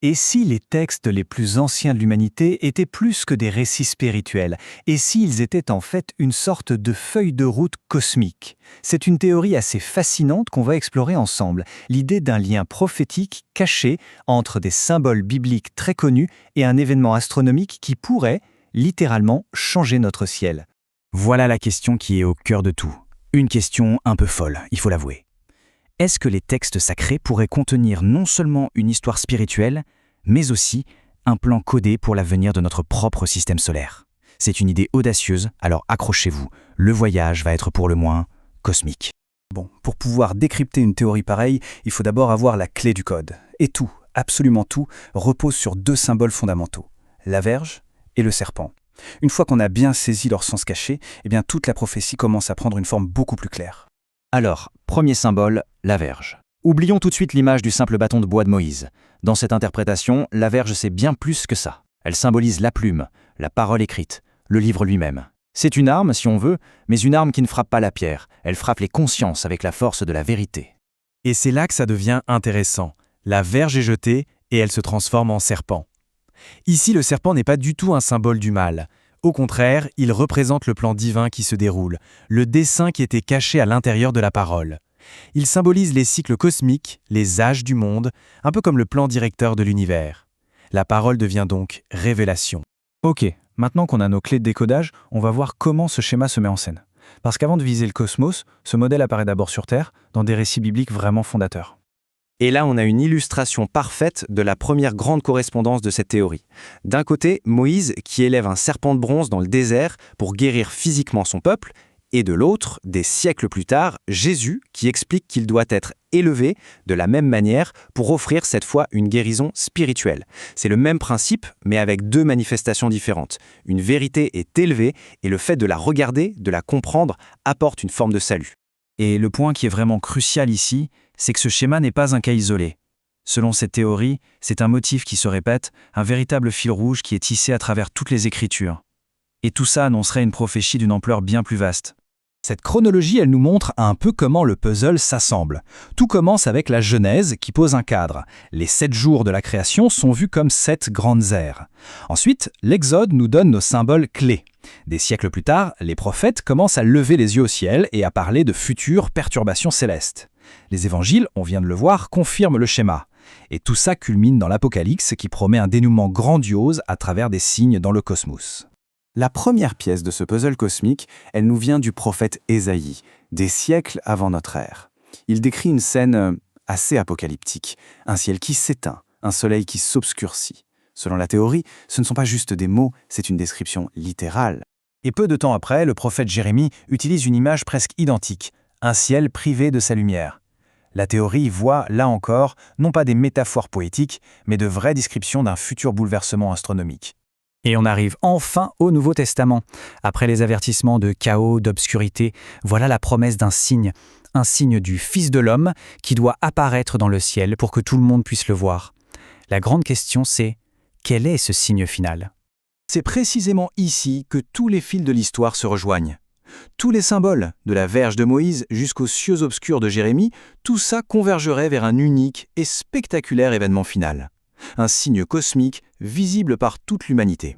Et si les textes les plus anciens de l'humanité étaient plus que des récits spirituels? Et s'ils étaient en fait une sorte de feuille de route cosmique? C'est une théorie assez fascinante qu'on va explorer ensemble, l'idée d'un lien prophétique caché entre des symboles bibliques très connus et un événement astronomique qui pourrait, littéralement, changer notre ciel. Voilà la question qui est au cœur de tout. Une question un peu folle, il faut l'avouer. Est-ce que les textes sacrés pourraient contenir non seulement une histoire spirituelle, mais aussi un plan codé pour l'avenir de notre propre système solaire? C'est une idée audacieuse, alors accrochez-vous, le voyage va être pour le moins cosmique. Bon, pour pouvoir décrypter une théorie pareille, il faut d'abord avoir la clé du code. Et tout, absolument tout, repose sur deux symboles fondamentaux, la verge et le serpent. Une fois qu'on a bien saisi leur sens caché, eh bien toute la prophétie commence à prendre une forme beaucoup plus claire. Alors, premier symbole, la verge. Oublions tout de suite l'image du simple bâton de bois de Moïse. Dans cette interprétation, la verge c'est bien plus que ça. Elle symbolise la plume, la parole écrite, le livre lui-même. C'est une arme, si on veut, mais une arme qui ne frappe pas la pierre. Elle frappe les consciences avec la force de la vérité. Et c'est là que ça devient intéressant. La verge est jetée et elle se transforme en serpent. Ici, le serpent n'est pas du tout un symbole du mal. Au contraire, il représente le plan divin qui se déroule, le dessein qui était caché à l'intérieur de la parole. Il symbolise les cycles cosmiques, les âges du monde, un peu comme le plan directeur de l'univers. La parole devient donc révélation. Ok, maintenant qu'on a nos clés de décodage, on va voir comment ce schéma se met en scène. Parce qu'avant de viser le cosmos, ce modèle apparaît d'abord sur Terre, dans des récits bibliques vraiment fondateurs. Et là, on a une illustration parfaite de la première grande correspondance de cette théorie. D'un côté, Moïse qui élève un serpent de bronze dans le désert pour guérir physiquement son peuple, et de l'autre, des siècles plus tard, Jésus qui explique qu'il doit être élevé de la même manière pour offrir cette fois une guérison spirituelle. C'est le même principe, mais avec deux manifestations différentes. Une vérité est élevée et le fait de la regarder, de la comprendre, apporte une forme de salut. Et le point qui est vraiment crucial ici, c'est que ce schéma n'est pas un cas isolé. Selon cette théorie, c'est un motif qui se répète, un véritable fil rouge qui est tissé à travers toutes les Écritures. Et tout ça annoncerait une prophétie d'une ampleur bien plus vaste. Cette chronologie, elle nous montre un peu comment le puzzle s'assemble. Tout commence avec la Genèse qui pose un cadre. Les 7 jours de la création sont vus comme 7 grandes ères. Ensuite, l'Exode nous donne nos symboles clés. Des siècles plus tard, les prophètes commencent à lever les yeux au ciel et à parler de futures perturbations célestes. Les évangiles, on vient de le voir, confirment le schéma. Et tout ça culmine dans l'Apocalypse qui promet un dénouement grandiose à travers des signes dans le cosmos. La première pièce de ce puzzle cosmique, elle nous vient du prophète Ésaïe, des siècles avant notre ère. Il décrit une scène assez apocalyptique, un ciel qui s'éteint, un soleil qui s'obscurcit. Selon la théorie, ce ne sont pas juste des mots, c'est une description littérale. Et peu de temps après, le prophète Jérémie utilise une image presque identique, un ciel privé de sa lumière. La théorie voit, là encore, non pas des métaphores poétiques, mais de vraies descriptions d'un futur bouleversement astronomique. Et on arrive enfin au Nouveau Testament. Après les avertissements de chaos, d'obscurité, voilà la promesse d'un signe, un signe du Fils de l'homme qui doit apparaître dans le ciel pour que tout le monde puisse le voir. La grande question c'est, quel est ce signe final ? C'est précisément ici que tous les fils de l'histoire se rejoignent. Tous les symboles, de la verge de Moïse jusqu'aux cieux obscurs de Jérémie, tout ça convergerait vers un unique et spectaculaire événement final. Un signe cosmique visible par toute l'humanité.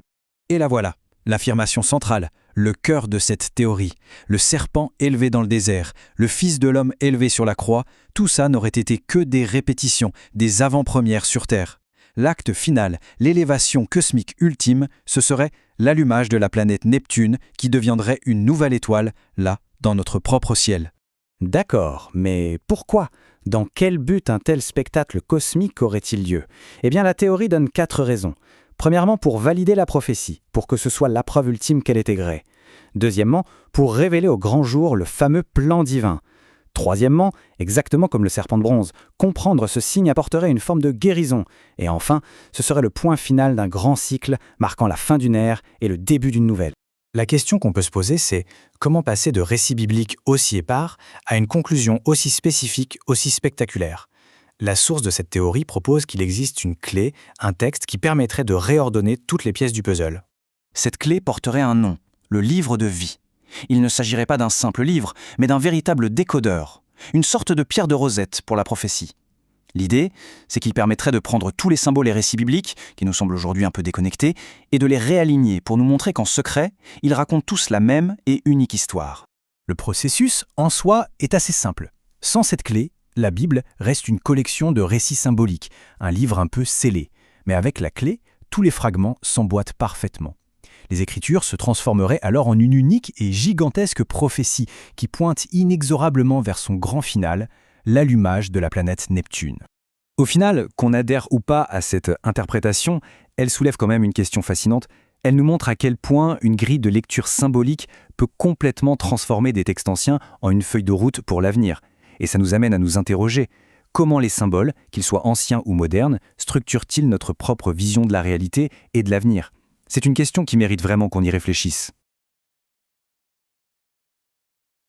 Et la voilà, l'affirmation centrale, le cœur de cette théorie. Le serpent élevé dans le désert, le Fils de l'homme élevé sur la croix, tout ça n'aurait été que des répétitions, des avant-premières sur Terre. L'acte final, l'élévation cosmique ultime, ce serait l'allumage de la planète Neptune qui deviendrait une nouvelle étoile, là, dans notre propre ciel. D'accord, mais pourquoi ? Dans quel but un tel spectacle cosmique aurait-il lieu ? Eh bien, la théorie donne 4 raisons. Premièrement, pour valider la prophétie, pour que ce soit la preuve ultime qu'elle était vraie. Deuxièmement, pour révéler au grand jour le fameux plan divin. Troisièmement, exactement comme le serpent de bronze, comprendre ce signe apporterait une forme de guérison. Et enfin, ce serait le point final d'un grand cycle marquant la fin d'une ère et le début d'une nouvelle. La question qu'on peut se poser, c'est comment passer de récits bibliques aussi épars à une conclusion aussi spécifique, aussi spectaculaire ? La source de cette théorie propose qu'il existe une clé, un texte qui permettrait de réordonner toutes les pièces du puzzle. Cette clé porterait un nom, le livre de vie. Il ne s'agirait pas d'un simple livre, mais d'un véritable décodeur, une sorte de pierre de Rosette pour la prophétie. L'idée, c'est qu'il permettrait de prendre tous les symboles et récits bibliques, qui nous semblent aujourd'hui un peu déconnectés, et de les réaligner pour nous montrer qu'en secret, ils racontent tous la même et unique histoire. Le processus, en soi, est assez simple. Sans cette clé, la Bible reste une collection de récits symboliques, un livre un peu scellé. Mais avec la clé, tous les fragments s'emboîtent parfaitement. Les Écritures se transformeraient alors en une unique et gigantesque prophétie qui pointe inexorablement vers son grand final, l'allumage de la planète Neptune. Au final, qu'on adhère ou pas à cette interprétation, elle soulève quand même une question fascinante. Elle nous montre à quel point une grille de lecture symbolique peut complètement transformer des textes anciens en une feuille de route pour l'avenir. Et ça nous amène à nous interroger. Comment les symboles, qu'ils soient anciens ou modernes, structurent-ils notre propre vision de la réalité et de l'avenir ? C'est une question qui mérite vraiment qu'on y réfléchisse.